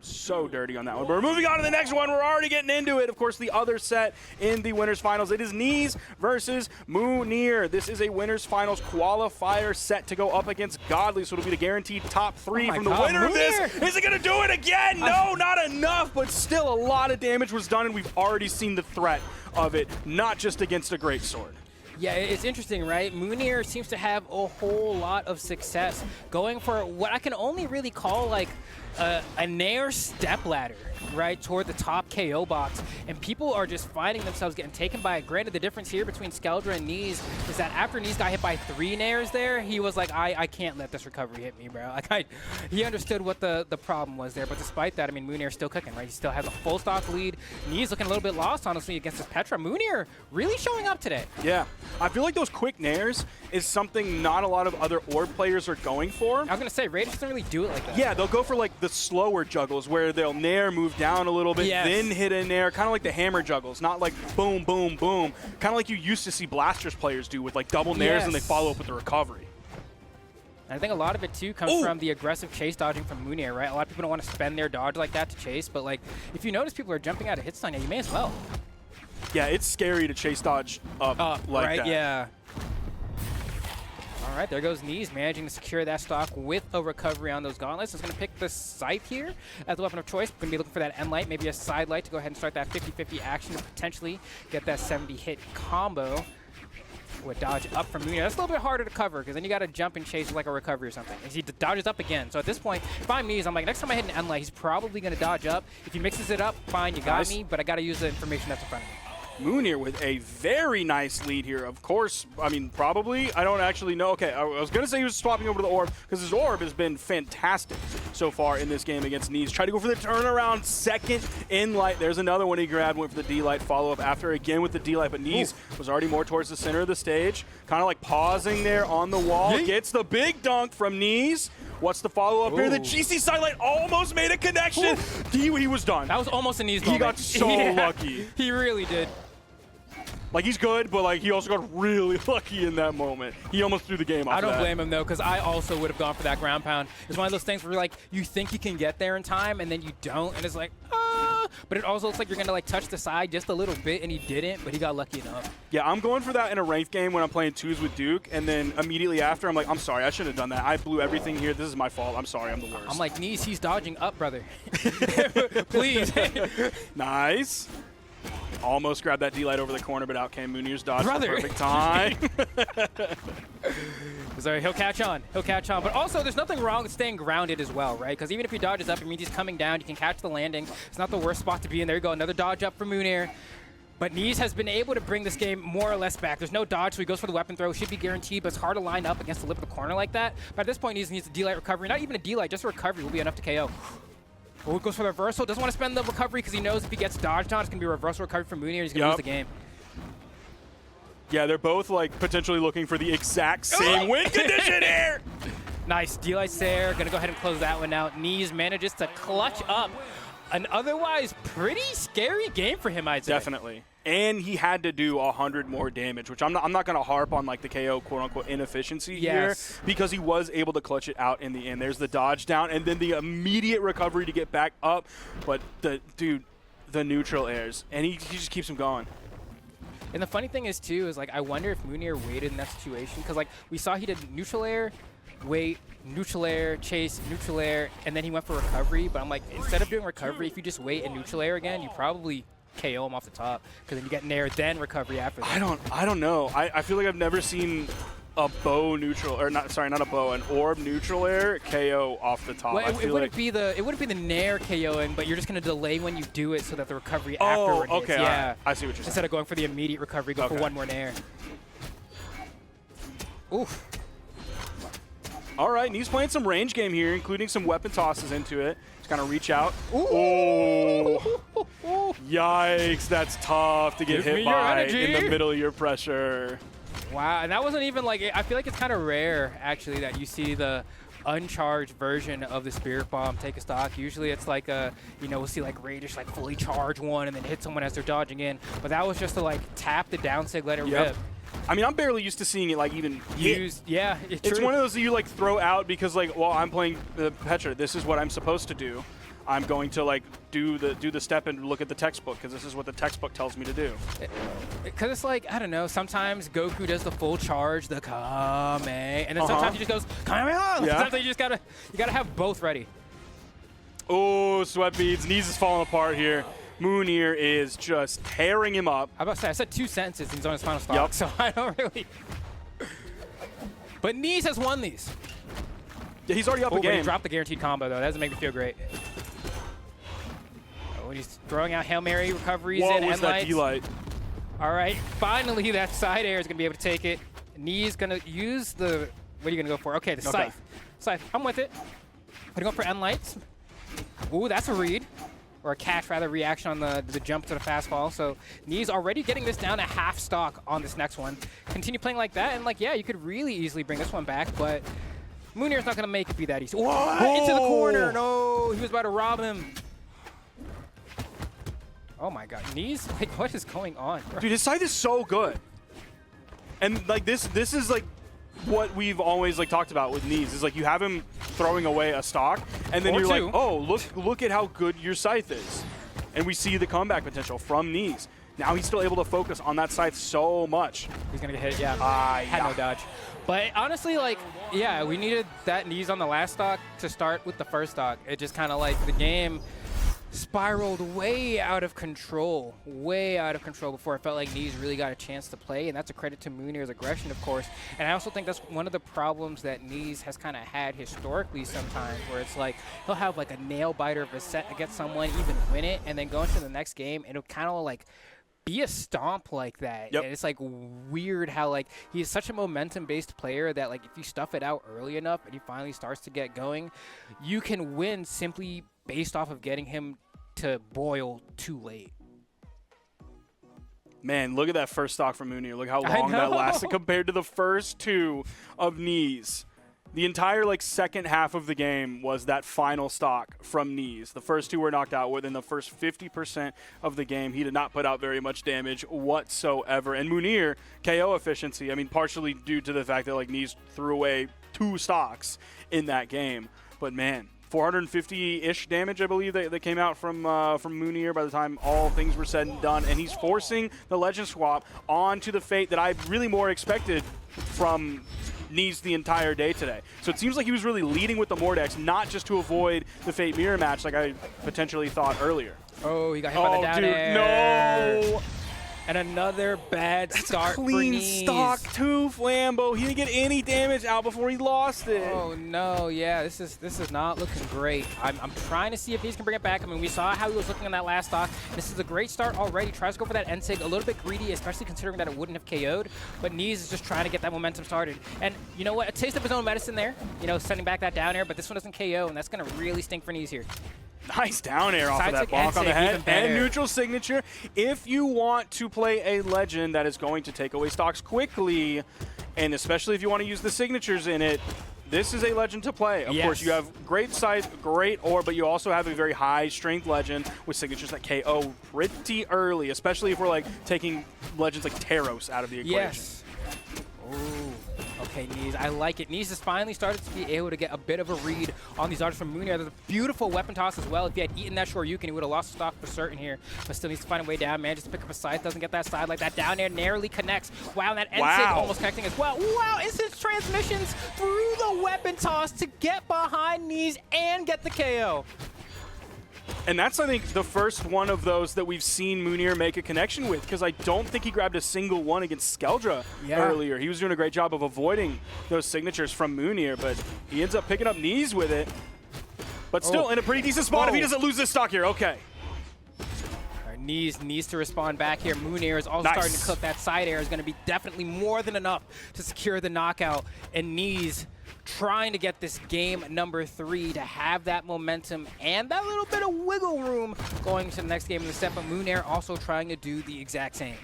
so dirty on that one. But we're moving on to the next one. We're already getting into it. Of course, the other set in the winners finals. It is Neeze versus Mounir. This is a winners finals qualifier set to go up against Godly, so it'll be the guaranteed top 3 from the winner of this. Is it going to do it again? No, not enough, but still a lot of damage was done, and we've already seen the threat of it, not just against a great sword. Yeah, it's interesting, right? Mounir seems to have a whole lot of success going for what I can only really call like a Nair step ladder, right, toward the top KO box. And people are just finding themselves getting taken by it. Granted, the difference here between Skeldra and Neeze is that after Neeze got hit by 3 Nairs there, he was like, I can't let this recovery hit me, bro. Like, he understood what the problem was there. But despite that, I mean, Mounir's still cooking, right? He still has a full stock lead. Neeze looking a little bit lost, honestly, against his Petra. Mounir really showing up today. Yeah. I feel like those quick Nairs is something not a lot of other orb players are going for. I was going to say, Raiders doesn't really do it like that. Yeah, they'll go for like the slower juggles where they'll Nair, move down a little bit, then hit a Nair, kind of like the hammer juggles, not like boom, boom, boom. Kind of like you used to see Blasters players do with like double Nairs and they follow up with the recovery. I think a lot of it, too, comes from the aggressive chase dodging from Mounir, right? A lot of people don't want to spend their dodge like that to chase, but like if you notice people are jumping out of hit stun, yeah, you may as well. Yeah, it's scary to chase dodge up like right? that. Yeah. All right, there goes Neeze, managing to secure that stock with a recovery on those gauntlets. He's going to pick the Scythe here as the weapon of choice. Going to be looking for that end light, maybe a side light to go ahead and start that 50-50 action to potentially get that 70-hit combo. With dodge up from Mounir. That's a little bit harder to cover because then you got to jump and chase with like a recovery or something. As he dodges up again. So at this point, if I'm Neeze, I'm like, next time I hit an end light, he's probably going to dodge up. If he mixes it up, fine, you got me, but I got to use the information that's in front of me. Mounir with a very nice lead here. Of course, I mean, probably. I don't actually know. Okay, I was going to say he was swapping over to the orb because his orb has been fantastic so far in this game against Neeze. Tried to go for the turnaround second in light. There's another one he grabbed, went for the D-light follow-up after again with the D-light, but Neeze was already more towards the center of the stage. Kind of like pausing there on the wall. Gets the big dunk from Neeze. What's the follow-up here? The GC sidelight almost made a connection. He was done. That was almost a Neeze moment. He got so lucky. He really did. Like, he's good, but, like, he also got really lucky in that moment. He almost threw the game off. I don't blame him, though, because I also would have gone for that ground pound. It's one of those things where, like, you think you can get there in time, and then you don't, and it's like, ah. But it also looks like you're going to, like, touch the side just a little bit, and he didn't, but he got lucky enough. Yeah, I'm going for that in a ranked game when I'm playing 2s with Duke, and then immediately after, I'm like, I'm sorry, I shouldn't have done that. I blew everything here. This is my fault. I'm sorry. I'm the worst. I'm like, Neeze, he's dodging up, brother. Please. Nice. Almost grabbed that D-light over the corner, but out came Mounir's dodge at the perfect time. Sorry, he'll catch on. He'll catch on. But also, there's nothing wrong with staying grounded as well, right? Because even if he dodges up, it means he's coming down. You can catch the landing. It's not the worst spot to be in. There you go. Another dodge up for Mounir. But Neeze has been able to bring this game more or less back. There's no dodge, so he goes for the weapon throw. Should be guaranteed, but it's hard to line up against the lip of the corner like that. But at this point, Neeze needs a D-light recovery. Not even a D-light, just a recovery will be enough to KO. Oh, goes for the reversal. Doesn't want to spend the recovery because he knows if he gets dodged on, it's going to be a reversal recovery from Mounir. He's going to lose the game. Yeah, they're both like potentially looking for the exact same win condition here. Nice. D-lights there. Going to go ahead and close that one out. Neeze manages to clutch up an otherwise pretty scary game for him, I'd say. Definitely. And he had to do 100 more damage, which I'm not going to harp on like the KO quote-unquote inefficiency here because he was able to clutch it out in the end. There's the dodge down and then the immediate recovery to get back up. But the neutral airs, and he just keeps him going. And the funny thing is, too, is like I wonder if Mounir waited in that situation because like we saw he did neutral air, wait, neutral air, chase, neutral air, and then he went for recovery. But I'm like, instead of doing recovery, if you just wait and neutral air again, you probably KO him off the top because then you get nair, then recovery after that. I don't know. I feel like I've never seen a bow neutral, or not a bow, an orb neutral air KO off the top. Well, it wouldn't be the nair KOing, but you're just going to delay when you do it so that the recovery afterward hits. Okay. Yeah. I see what you're saying. Instead of going for the immediate recovery, go for one more nair. Oof. All right, Neeze playing some range game here, including some weapon tosses into it. Just kind of reach out. Ooh. Yikes, that's tough to get hit by in the middle of your pressure. Wow, and that wasn't even like, I feel like it's kind of rare, actually, that you see the uncharged version of the Spirit Bomb take a stock. Usually it's like we'll see like Radish like fully charge one and then hit someone as they're dodging in. But that was just to like tap the down sig, let it rip. I mean, I'm barely used to seeing it like even used. Yeah, it's one of those that you like throw out because like, well, I'm playing Petra. This is what I'm supposed to do. I'm going to like do the step and look at the textbook because this is what the textbook tells me to do. Because it's like, I don't know, sometimes Goku does the full charge, the Kame, and then sometimes he just goes Kamehameha. Yeah. Sometimes you gotta have both ready. Oh, sweat beads. Neeze is falling apart here. Mounir is just tearing him up. I was about to say, I said 2 sentences and he's on his final stock, so I don't really. But Neeze has won these. Yeah, he's already up a But game. he dropped the guaranteed combo, though. That doesn't make me feel great. Oh, he's throwing out Hail Mary recoveries What and was that D-light? All right, finally that side air is going to be able to take it. Neeze going to use the, what are you going to go for? Okay, the Scythe. Scythe, I'm with it. Going to go for end lights. Ooh, that's a read. Or a catch, rather, reaction on the jump to the fastball. So Neeze already getting this down to half stock on this next one. Continue playing like that, and like, yeah, you could really easily bring this one back, but Mounir's not going to make it be that easy. Whoa! Into the corner. No, he was about to rob him. Oh my God, Neeze, like, what is going on? Dude, his scythe is so good. And like this is like what we've always like talked about with Neeze is like you have him throwing away a stock, and then you're like, oh, look at how good your scythe is. And we see the comeback potential from Neeze. Now he's still able to focus on that scythe so much. He's going to get hit, yeah. Had no dodge. But honestly, like, yeah, we needed that Neeze on the last stock to start with the first stock. It just kind of like the game spiraled way out of control before it felt like Neeze really got a chance to play, and that's a credit to Mounir's aggression, of course. And I also think that's one of the problems that Neeze has kind of had historically sometimes, where it's like he'll have like a nail biter of a set against someone, even win it, and then go into the next game, and it'll kind of like be a stomp like that. Yep. And it's like weird how like he's such a momentum-based player that like if you stuff it out early enough and he finally starts to get going, you can win simply based off of getting him to boil too late. Man, look at that first stock from Mounir. Look how long that lasted compared to the first 2 of Neeze. The entire like second half of the game was that final stock from Neeze. The first 2 were knocked out. Within the first 50% of the game, he did not put out very much damage whatsoever. And Mounir, KO efficiency, I mean, partially due to the fact that like Neeze threw away 2 stocks in that game. But man, 450-ish damage, I believe, that came out from Mounir by the time all things were said and done. And he's forcing the Legend swap onto the Fate that I really more expected from Neeze the entire day today. So it seems like he was really leading with the Mordex, not just to avoid the Fate Mirror match like I potentially thought earlier. Oh, he got hit by the down air. No! And another bad start for clean Neeze. stock too, Flambo. He didn't get any damage out before he lost it. Oh no, yeah, this is not looking great. I'm trying to see if Neeze can bring it back. I mean, we saw how he was looking on that last stock. This is a great start already. Tries to go for that end sig, a little bit greedy, especially considering that it wouldn't have KO'd. But Neeze is just trying to get that momentum started. And you know what? A taste of his own medicine there. You know, sending back that down air, but this one doesn't KO, and that's gonna really stink for Neeze here. Nice down air off of that bonk on the head and neutral signature. If you want to play a Legend that is going to take away stocks quickly, and especially if you want to use the signatures in it, this is a Legend to play. Of course, you have great size, great ore, but you also have a very high strength Legend with signatures that KO pretty early, especially if we're like taking Legends like Taros out of the equation. Yes. Ooh. Okay, Neeze, I like it. Neeze has finally started to be able to get a bit of a read on these artists from Mounir. There's a beautiful weapon toss as well. If he had eaten that Shoryuken, he would have lost stock for certain here, but still needs to find a way down. Manages to pick up a scythe, doesn't get that side like that. Down air narrowly connects. Wow, and that end sig almost connecting as well. Wow, instant transmissions through the weapon toss to get behind Neeze and get the KO. And that's, I think, the first one of those that we've seen Mounir make a connection with, because I don't think he grabbed a single one against Skeldra earlier. He was doing a great job of avoiding those signatures from Mounir, but he ends up picking up Neeze with it. But still in a pretty decent spot if he doesn't lose this stock here. Okay. Neeze needs to respond back here. Mounir is also starting to cook. That side air is going to be definitely more than enough to secure the knockout. And Neeze trying to get this game number 3 to have that momentum and that little bit of wiggle room going to the next game in the set. But Mounir also trying to do the exact same.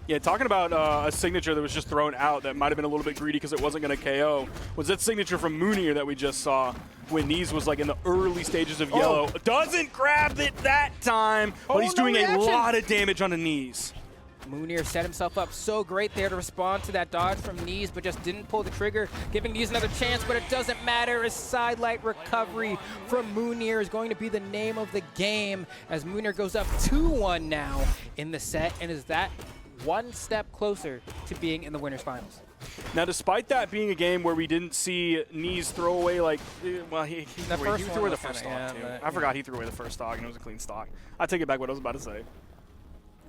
Yeah, talking about a signature that was just thrown out that might have been a little bit greedy because it wasn't going to KO, was that signature from Mounir that we just saw when Neeze was like in the early stages of yellow. Doesn't grab it that time, but he's doing a lot of damage on the Neeze. Mounir set himself up so great there to respond to that dodge from Neeze, but just didn't pull the trigger, giving Neeze another chance, but it doesn't matter. A sidelight recovery from Mounir is going to be the name of the game as Mounir goes up 2-1 now in the set and is that one step closer to being in the winners finals. Now, despite that being a game where we didn't see Neeze throw away, like, well, he threw away the first stock, too. I forgot he threw away the first stock, and it was a clean stock. I take it back what I was about to say.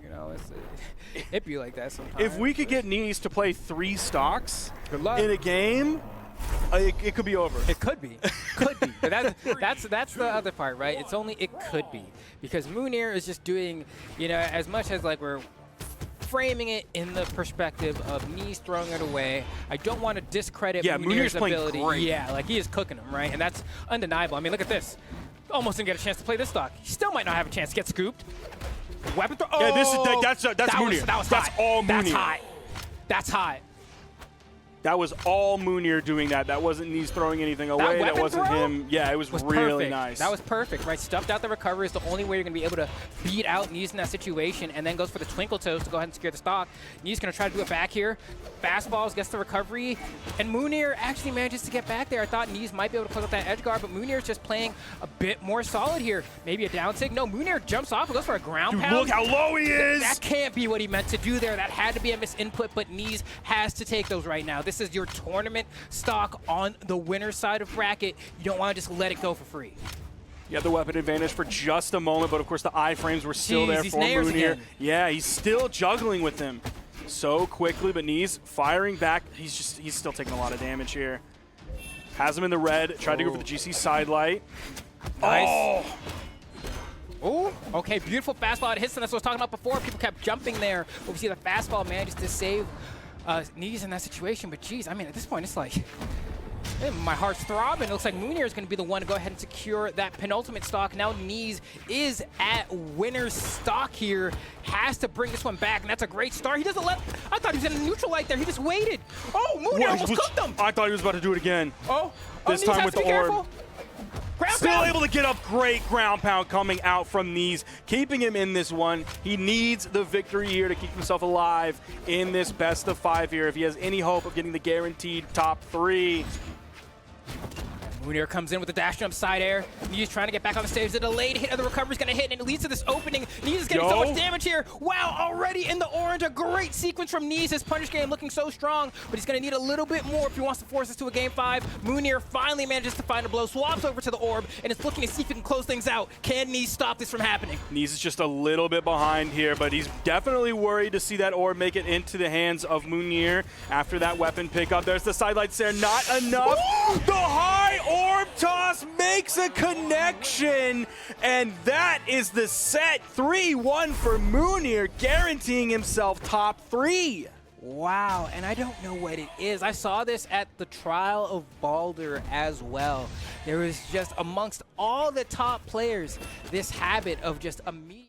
You know, it'd be like that sometimes. If we could get Neeze to play 3 stocks Good luck. in a game, it could be over. It could be. Could be. But that's the other part, right? It's only it could be. Because Mounir is just doing, you know, as much as like we're framing it in the perspective of Neeze throwing it away. I don't want to discredit Mounir's ability. Great. Yeah, like he is cooking him, right? And that's undeniable. I mean, look at this. Almost didn't get a chance to play this stock. He still might not have a chance to get scooped. Weapon throw. Oh, yeah, that's Mounir. That's all Mounir. That's hot. That's hot. That was all Mounir doing that. That wasn't Neeze throwing anything away. That wasn't him. Yeah, it was really perfect. nice. That was perfect, right? Stuffed out the recovery is the only way you're going to be able to beat out Neeze in that situation, and then goes for the twinkle toes to go ahead and secure the stock. Neeze going to try to do it back here. Fastballs, gets the recovery, and Mounir actually manages to get back there. I thought Neeze might be able to close up that edge guard, but Mounir is just playing a bit more solid here. Maybe a down sig. No, Mounir jumps off and goes for a ground pound. Look how low he is! That can't be what he meant to do there. That had to be a misinput, but Neeze has to take those right now. This is your tournament stock on the winner's side of bracket. You don't want to just let it go for free. You have the weapon advantage for just a moment, but of course the iframes were still there for Mounir. Again. Yeah, he's still juggling with them so quickly, but Neeze firing back. He's still taking a lot of damage here. Has him in the red. Tried to go for the GC sidelight. Nice. Oh, okay, beautiful fastball. It hits, and that's what I was talking about before. People kept jumping there, but we see the fastball manages to save Neeze in that situation. But geez, I mean, at this point, it's like my heart's throbbing. It looks like Mounir is going to be the one to go ahead and secure that penultimate stock. Now Neeze is at winner's stock here. Has to bring this one back, and that's a great start. He doesn't let. I thought he was in a neutral light there. He just waited. Oh, Mounir almost cooked him. I thought he was about to do it again. This Neeze time has with to the be orb. careful. Still able to get up. Great ground pound coming out from Neeze, keeping him in this one. He needs the victory here to keep himself alive in this best of 5 here if he has any hope of getting the guaranteed top 3. Mounir comes in with the dash jump side air. Neeze trying to get back on the stage. The delayed hit of the recovery is going to hit, and it leads to this opening. Neeze is getting so much damage here. Wow, already in the orange. A great sequence from Neeze. His punish game looking so strong, but he's going to need a little bit more if he wants to force us to a game 5. Mounir finally manages to find a blow, swaps over to the orb, and is looking to see if he can close things out. Can Neeze stop this from happening? Neeze is just a little bit behind here, but he's definitely worried to see that orb make it into the hands of Mounir after that weapon pickup. There's the sidelights there. Not enough. The high orb toss makes a connection, and that is the set. 3-1 for Mounir, guaranteeing himself top 3. Wow, and I don't know what it is. I saw this at the trial of Baldur as well. There was just amongst all the top players this habit of just immediately